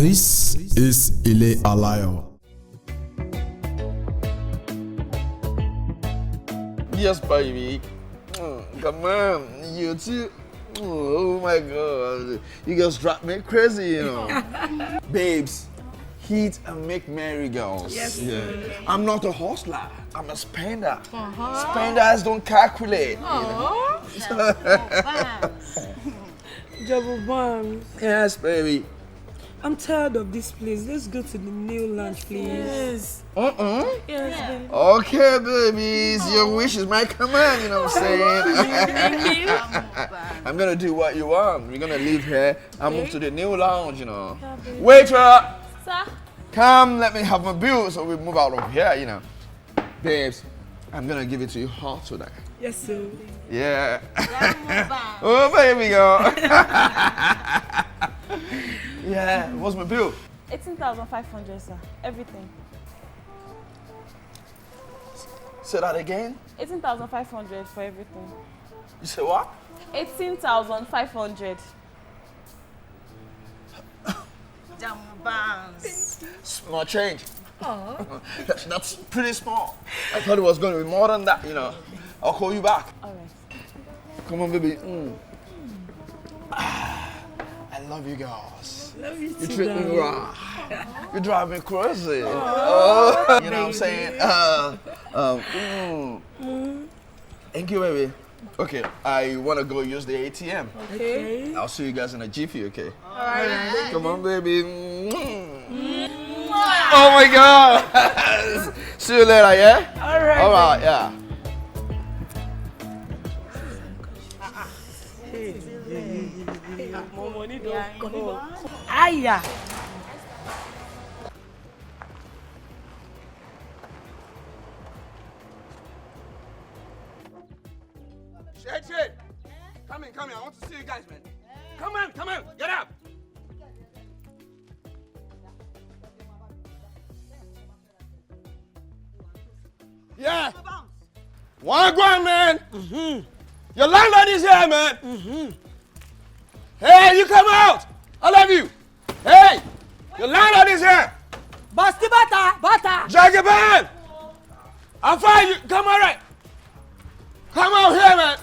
This is Ile Alayo. Yes, baby. Come on, you too. Oh my God, you guys drive me crazy, you know. Babes, hit and make merry girls. Yes. Yeah. I'm not a hustler. I'm a spender. Spenders don't calculate. Double Bums. Yes, baby. I'm tired of this place. Let's go to the new lunch, please. Yes, Yes, baby. Okay, babies. Your wish is my command, you know what I'm saying? I'm gonna do what you want. We're gonna leave here and move to the new lounge, you know. Waiter! Sir? Come, let me have my bill so we move out of here, you know. Babes, I'm gonna give it to you hot tonight. Yes, sir. Yeah. Oh, baby girl. Yeah, what's my bill? 18,500, sir. Everything. Say that again. 18,500 for everything. You say what? 18,500. Small change. That's pretty small. I thought it was going to be more than that, you know. I'll call you back. All right. Come on, baby. I love you girls. Love you You too, treat me darling. right. You drive me crazy. Oh, you know what I'm saying? Thank you, baby. Okay, I want to go use the ATM. Okay. I'll see you guys in a jiffy, okay? All right. Come on, baby. Oh my God. See you later, yeah? All right. All right, yeah. More money don't come. Aya. Shade. Come in. I want to see you guys, man. Come on. Get up. Yeah. One going, man. Your landlord is here, man. Hey, you come out. I love you. Hey, your landlord is here. Basti bata. Jagaban. I'll find you. Come on, right. Come out here, man.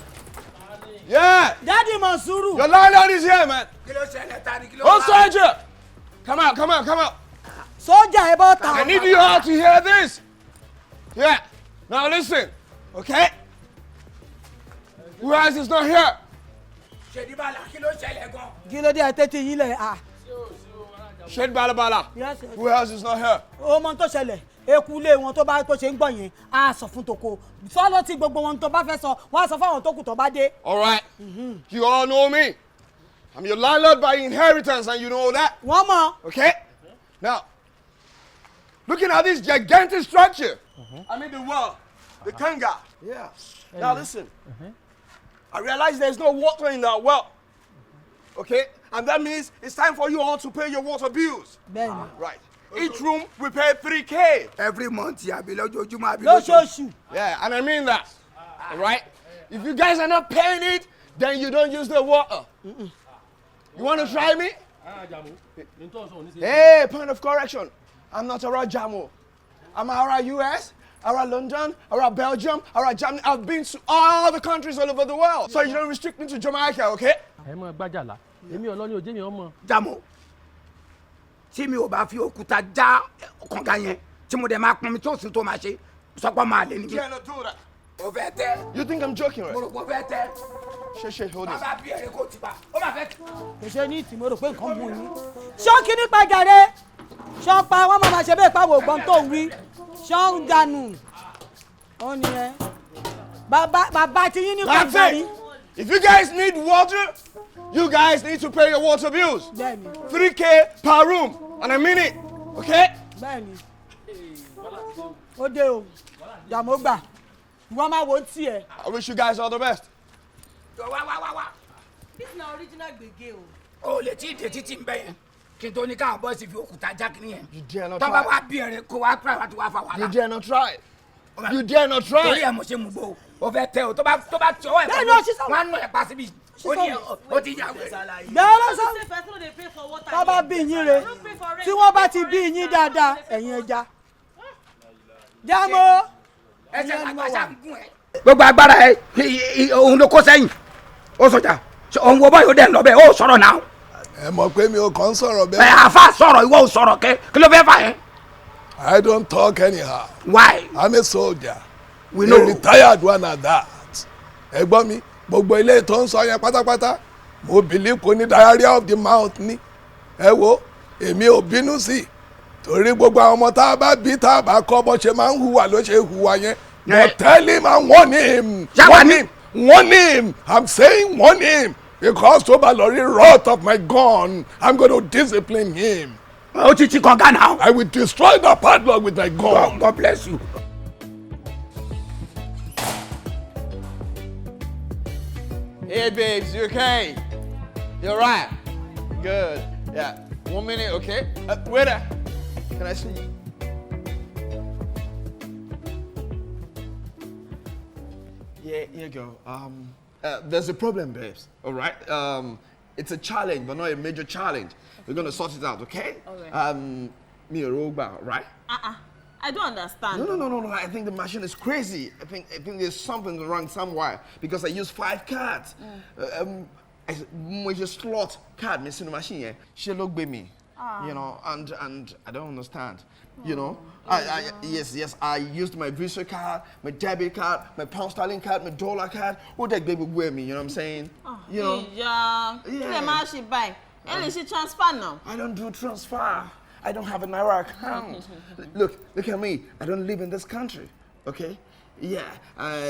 Yeah. Daddy Mansuru. Your landlord is here, man. Oh, soldier. Come out. Soldier about I need you all to hear this. Yeah. Now listen, okay? Who else is not here? Kilo de atete yin le ah. Shed Balabala. Yes. Who else is not here? O mọ tó ṣẹlẹ̀. Eku ilé wọn tó bá tó ṣe ń gbọ́ yẹn á sọ fún toko. Sọ lọ tí gbogbo wọn tó bá fẹ́ sọ, wọ́n á sọ fáwọn tó kù tó bá dé. All right. You all know me. I'm your landlord by inheritance and you know that. Wọ́n mọ̀. Okay? Now, looking at this gigantic structure, I mean the well, the kanga. Yeah. Now listen. I realize there's no water in that well. Okay? And that means it's time for you all to pay your water bills. Bẹ́ẹ̀ni. Right. Each room we pay 3K. Every month, Lóṣooṣù. Yeah, and I mean that. All right? If you guys are not paying it, then you don't use the water. You want to try me? Hey, point of correction. I'm not around Jamo. I'm around US, around London, around Belgium, around Germany. I've been to all the countries all over the world. So you don't restrict me to Jamaica, okay? Jamo. Tí mi ò bá fi òkúta já kànga yẹn, tí mo dẹ̀ máa pọn mi tó sì tó máa ṣe, sọ pé máa lè You níbi. cannot do that. Ó fẹ́ tẹ́. You think I'm joking, Mo right? rò pé ó fẹ́ tẹ́. Shit, hold this. Bàbá bí ẹ̀rẹ́ kò ti bá. Ó máa fẹ́. Kò ṣe ní ìtìmọ̀ rò pé nǹkan mú yín. Ṣọ́ọ̀kì nípa jàre. Ṣọ́ọ̀pá wọn máa ṣe bẹ́ẹ̀ pàwọ̀ ògbọ́n tó ń wí. Ṣọ́ọ̀ ń dànù. Ó ní ẹ. Bàbá ti yín nípa That's jàre. it. If you guys need water, you guys need to pay your water bills. Bẹ́ẹ̀ni. 3K per room. And I mean it. Okay? Bẹ́ẹ̀ni. Ó dé o. Jàmó gbà. Wọ́n máa wo tí ẹ. I wish you guys all the best. Wá. This na original gbege o. O lè tí ì dé títí ń bẹ́ yẹn. Kí n tó ní káwọn bọ́ọ̀sì fi òkúta já kìíní yẹn. You dare not Tọ́ba try. wá bí ẹ̀rẹ́ kó wá pàrọ̀ àti wá fa You wàhálà. dare not try. You dare not Torí try. ẹ̀ mo ṣe mú gbó. Ó fẹ́ tẹ́ o. Tó bá tí ọwọ́ ẹ̀ Bẹ́ẹ̀ni, ó ṣiṣẹ́. wọ́n á nù ẹ̀ pa síbi. ó ti yà wẹ̀. gbẹ́rẹ́ sọ tọ́ba bí yín re tí wọ́n bá ti bí yín dáadáa ẹ̀yin ẹja jámo ẹsẹ̀ àgbàṣà gún ẹ. gbogbo agbára ẹ òun ló kó sẹ́yìn ó sọjà òun wo báyìí ó dẹ̀ ń lọ bẹ́ẹ̀ ó sọ̀rọ̀ náà. ẹ mọ̀ pé mi ò kàn ń sọ̀rọ̀ bẹ́ẹ̀. ẹ àfa sọ̀rọ̀ ìwọ ò sọ̀rọ̀ kí ló fẹ́ fà yẹn. I don't talk anyhow. Why? I'm a soldier. We know. A retired one at that. ẹ gbọ́ mi gbogbo ilé tó ń sọ yẹn pátápátá mo believe kò ní diarrhea of the mouth ni. ẹ wo èmi ò bínú sí i torí gbogbo àwọn ọmọ tá a bá bí tá a bá kọ́ bó ṣe máa ń hùwà ló ṣe hùwà yẹn. But tell him and warn him. Warn him. I'm saying warn him. Because tó bá lọ rí wrath of my gun, I'm going to discipline him. ó ti ti kànga náà. I will destroy the padlock with my gun. God bless you. Hey babes, you okay? You're right. Good. Yeah. 1 minute, okay? Waiter, can I see you? Yeah, here you go. There's a problem, babes. All right. It's a challenge, but not a major challenge. We're gonna sort it out, okay? All right. Me a robot, right? I don't understand. No. I think the machine is crazy. I think there's something wrong somewhere because I use 5 cards. I just slot card missing the machine. Yeah, she look by me, you know, and I don't understand. You know, yes, I used my Visa card, my debit card, my pound sterling card, my dollar card. What that baby wear me? You know what I'm saying? You know. Yeah. She buy. And she transfer now. I don't do transfer. I don't have a Naira account. Look at me. I don't live in this country, okay? Yeah.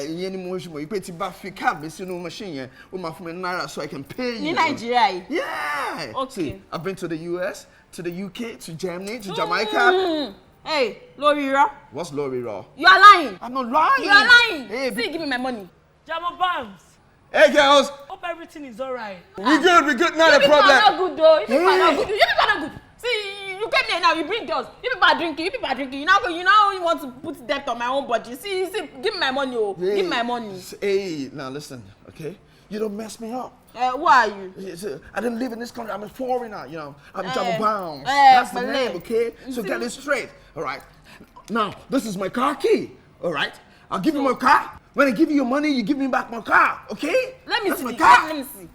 You pay to buy free card, but no machine. Yeah. With my phone Naira, so I can pay you. In Nigeria. Yeah. Okay. See, I've been to the US, to the UK, to Germany, to Jamaica. Hey, Lori Raw. What's Lori Raw? You are lying. I'm not lying. You are lying. Hey, see, give me my money. Jamo Banks. Hey girls. Hope everything is alright. We good. Not a problem. You people are not good though. You people are not good. You people are not good. See, you came here now. You bring girls. You people are drinking. You now you want to put debt on my own body. See, give me my money. Oh, hey, give me my money. Hey, now listen, okay? You don't mess me up. Who are you? I didn't live in this country. I'm a foreigner, you know. I'm Jamo Bounce. That's the name, okay? So get it straight, all right? Now, this is my car key, all right? I'll give you my car. When I give you your money, you give me back my car, okay? Let me That's see. my car. Let me see.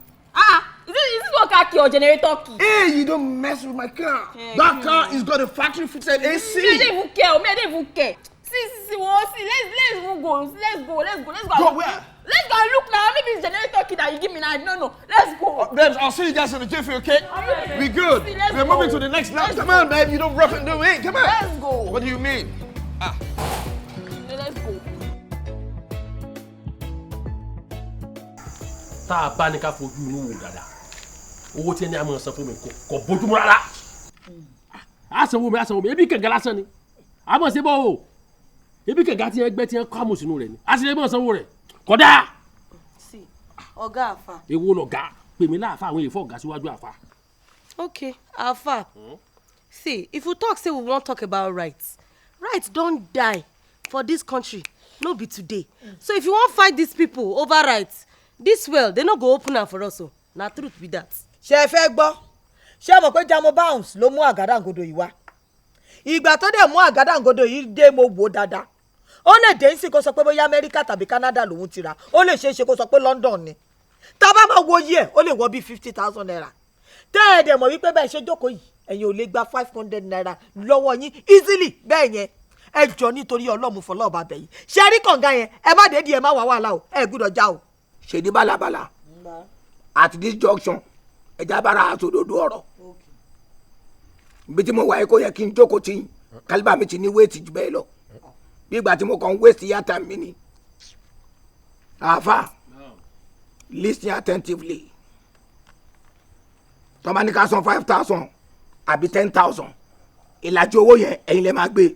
Is this your car key or generator key? Hey, you don't mess with my car. That car is got a factory fitted AC. I don't even care. I don't even care. See, let's even go. Let's go. Go where? Let's go and look now. Maybe it's generator key that you give me now. No. Let's go. Babes, I'll see you guys in the jiffy, okay? We good. We're moving to the next level. Come on, babe. You don't rough and do it. Come on. Let's go. What do you mean? Let's go. tá a bá ní ká fojú inú wò dáadáa owó tí ẹni àmọ́ san fún mi kò bójúmu rárá a sanwó mi ebi kẹ̀kẹ́ lásán ni a mọ̀ sí bọ́ o ebi kẹ̀kẹ́ tí ẹgbẹ́ tí ẹ kọ́ àmọ̀ sínú rẹ̀ ni a sì lè mọ̀ sanwó rẹ̀ kódà. sí ọ̀gá àfà. èwo lọ̀gá pèmí láàfà àwọn èèfọ̀ ọ̀gá síwájú àfà. okay àfà see if we talk say we wan talk about rights don die for dis country no be today so if you wan fight dis people over rights dis well they no go open am for us o na truth be that. ṣé ẹ fẹ́ gbọ́ ṣé ẹ mọ̀ pé Jamo Bounce ló mú àgádágodo yìí wá ìgbà tó dẹ̀ mú àgádágodo yìí dé mo wò dáadáa ó lè dé sí kó sọ pé bóyá Amẹ́ríkà tàbí Canada lòun ti rà ó lè ṣeé ṣe kó sọ pé London ni tá a bá máa wo yí ẹ̀ ó lè wọ bíi 50,000 naira tẹ́ ẹ dẹ̀ mọ̀ wípé bẹ́ẹ̀ ṣe jókòó yìí ẹ̀yin ò lè gba 500 naira lọ́wọ́ yín easily bẹ́ẹ̀ yẹn ẹ jọ nítorí ọlọ́mù fọlọ́ọ̀bà bẹ̀ yìí ṣe rí kànga yẹn ẹ má dédìí ẹ má wà wàhálà o ẹ gbúdọ̀ já o. ṣèdí bálabàlà at this junction ẹja bára àtòdodo ọ̀rọ̀ bí tí mo wà yìí kó yẹ kí n jókòó tí kálíbà mi ti ní wéètì jù bẹ́ẹ̀ lọ bí ìgbà tí mo kàn ń waste yá time mi ni àáfà listen attentively tọ́ba ní ká san 5,000 àbí 10,000 ìlàjì owó yẹn ẹ̀yin lè máa gbé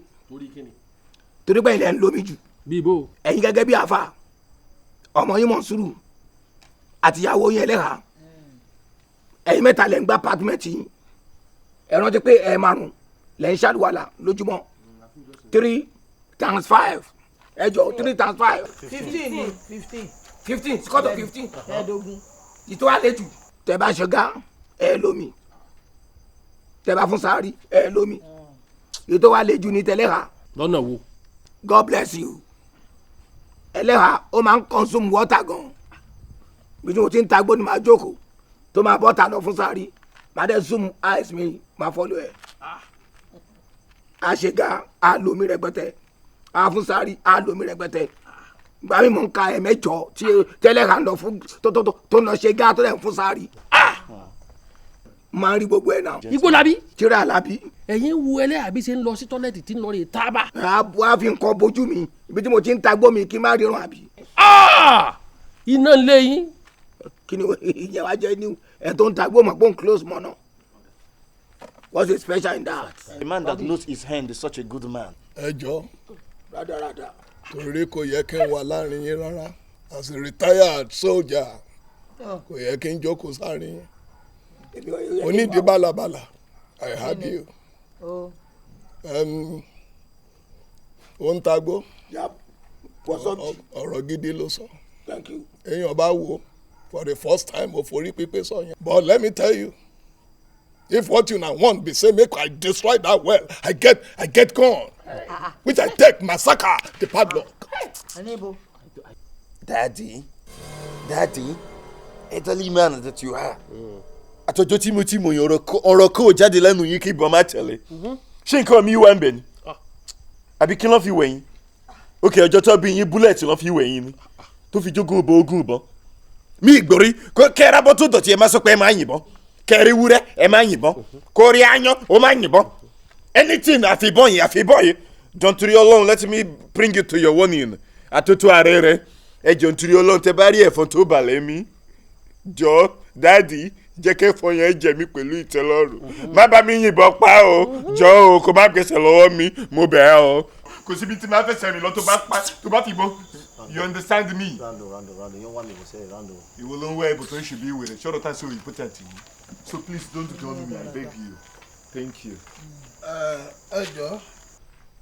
torí pé ilẹ̀ ń lómi jù ẹ̀yin gẹ́gẹ́ bí àáfà ọmọ yín Mọ̀nsúrù àtìyàwó yẹn lẹ́hà ẹ̀yin mẹ́ta lẹ́ ń gba apátímẹ́ǹtì yín ẹ rántí pé ẹ márùn lẹ́ ń ṣàlùwàlà lójúmọ́ 3 times 5 ẹ jọ 3 times 5. 15 15 kọ́tọ̀ 15. ẹ̀ẹ́dógún. ìtọ́ àlejò tẹ bá ṣọgá ẹ lómi tẹ bá fún sáré ẹ lómi ìtọ́ àlejò ní tẹlẹ́ha. lọ́nà wo. God bless you. ẹlẹ́ha ó máa ń consume water gan bí mo ti ń tagbó ni màá jókòó tó máa bọ́ ta lọ fún sáré màá dẹ́ zoom eyes mi máa follow ẹ̀. àṣegá àlómi rẹpẹtẹ àfúnsárì àlómi rẹpẹtẹ gbà mí mò ń ka ẹ̀mẹ́jọ tí tẹ́lẹ̀ha ń lọ fún tó lọ ṣe gá tó lẹ̀ ń fún sáré máa ń rí gbogbo ẹ̀ náà. igbó labi. tíra labi. ẹ̀yin wo ẹlẹ́yàbí ṣe ń lọ sí tọ́lẹ́tì tí ń lọ rè tábà. a fi nǹkan bójú mi ibi tí mo ti ń tagbó mi kí n má ríran àbí. iná ń lé yín. kí ni ìyẹn wá jẹ́ ní ẹ̀ tó ń tagbó mọ̀ pé ń close mọ́ náà. What's so special in that? A man that knows his hand is such a good man. ẹ jọ rádaràda. torí kò yẹ kí n wà láàrin yín rárá as a retired soldier kò yẹ kí n jókòó sáàrin yín onídìí bálabàlà I had you. ó ń tagbó ọ̀rọ̀ gidi ló sọ èèyàn bá wo for the first time ó forí pípé sọ yẹn but let me tell you. If what you now want be say make I destroy that well, I get gone, which I take massacre the padlock. Daddy, elderly man that you are. Àtọjọ́ tí mo yàn ọ̀rọ̀ kó jáde lẹ́nu yín kí ìbọn má tẹ̀lé. Ṣé nǹkan mi wá ń bẹ̀ ni? Àbí kí ló fi wẹ̀yìn? Ókè ọjọ́ tó bí yín búlẹ̀tì ló fi wẹ̀yìn ni. Tó fi jógún ìbọn ogún ìbọn. Mi ìgbórí kó kẹ́ra bọ́ tó dọ̀tí ẹ má sọ pé ẹ máa yìnbọn. Kẹ́rí wúrẹ́ ẹ máa yìnbọn. Kórí aáyán ó máa yìnbọn. Anything àfibọ́n yìí. Jọ̀ntúrí Ọlọ́run let me bring you to your warning. Àtótó ààrẹ rẹ̀ ẹ jọ̀ntúrí Ọlọ́run tẹ bá rí ẹ̀fọn tó balẹ̀ mi. Jọ dáàdì jẹ́ kẹ́fọn yẹn jẹ mí pẹ̀lú ìtẹ́lọ́rùn. Má bá mi yìnbọn pa o. Jọ o kò má gbèsè lọ́wọ́ mi mo bẹ̀ ẹ́ o. Kò síbi tí máa fẹsẹ̀ rìn lọ tó bá fìbọn. You understand me? Rando, you want me to say Rando. You will know where everything should be with it. Short of time so important to you. So please don't gun me, I beg you. Thank you. ẹ jọ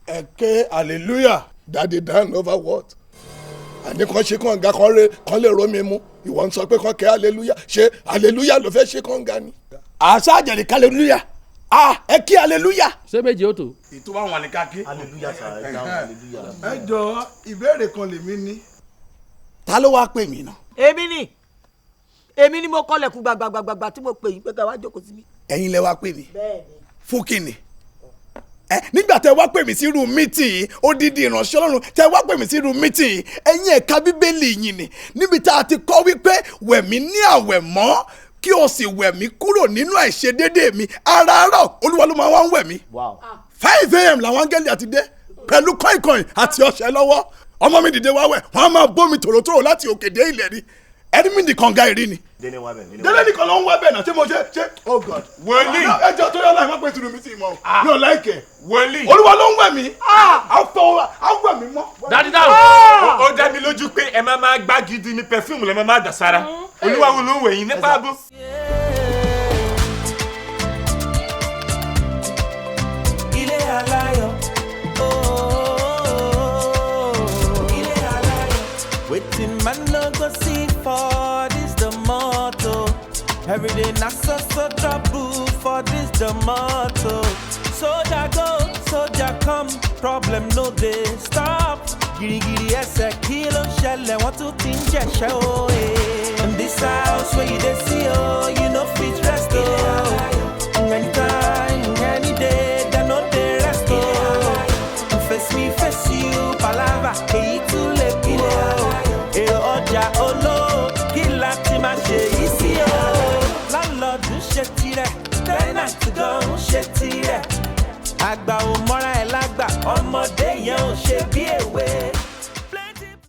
ẹ ké hallelujah daddy down over what? àní kan ṣe kànga kan lè rómi mu ìwọ ń sọ pé kan ké hallelujah ṣe hallelujah ló fẹ́ ṣe kànga ni. àṣà àjẹrì hallelujah ẹ kí hallelujah. ṣé méjì ó tó. Ètò wa wà ní káàkiri. Hallelujah sir, ẹ dáhùn hallelujah. ẹ jọ ìbéèrè kan lèmi ní. ta ló wáá pè mí náà. èmi ni mo kọlẹ̀kùn gbàgbàgbàgbà tí mo pè yín pé ká wá jókòó sí mi. ẹ̀yin lẹ wá pè mí. fún kínni. nígbà tẹ wá pè mí sí irú mítìn odidi ìránṣẹ́ Ọlọ́run tẹ wá pè mí sí irú mítìn ẹ̀yin ẹ̀ka bíbélì yìí ni níbi tá a ti kọ́ wípé wẹ̀mí ní àwẹ̀ mọ́ kí o sì wẹ̀mí kúrò nínú àìṣedéédéé mi àràárọ̀ Olúwa ló máa wá ń wẹ̀mí. 5 a.m. làwọn áńgẹ́lì àti dé pẹ̀lú kọ́ìnkọ́ìn àti ọṣẹ lọ́wọ́ ọmọ mi dìde wá wẹ̀ wọ́n á máa bómi tòrótòrò láti òkè dé ilẹ̀ rí ẹni mi nìkan ga ìrì ni. délé nìkan ló ń wá bẹ́ẹ̀ náà tí mo ṣe oh God. wòlíì ẹjọ́ tó yọ láì má pé tìrù mi sí i mọ́ mi ò láìkẹ́. wòlíì Olúwa ló ń wẹ̀ mí àwẹ̀ mí mọ́. dájú dáhùn. ó dá mi lójú pé ẹ máa gbá gidi ní pẹfíùmù lẹ máa dà sára. Olúwa wo ló ń wẹ̀ yín nípa àbò. Ile Alayo, Ile Alayo. Waiting man no go see for this the motto. Every day na so trouble for this the motto. Soldier go, soldier come, problem no dey stop. Girigiri ẹsẹ̀ kí ló ń ṣẹlẹ̀ wọ́n tún ti ń jẹ̀ṣẹ́ o. In this house where you dey see o, you no fit rest o. Anytime, any day, dem no dey rest o. Face me, face you, palava, èyí tún lè kú o. Èrò ọjà olówó, kí láti máa ṣe yìí sí o. Landlord ń ṣe tirẹ̀, tenant gan ń ṣe tirẹ̀. Àgbà ò mọ́ra ẹ̀ lágbà, ọmọdé yẹn ò ṣe bí èwe.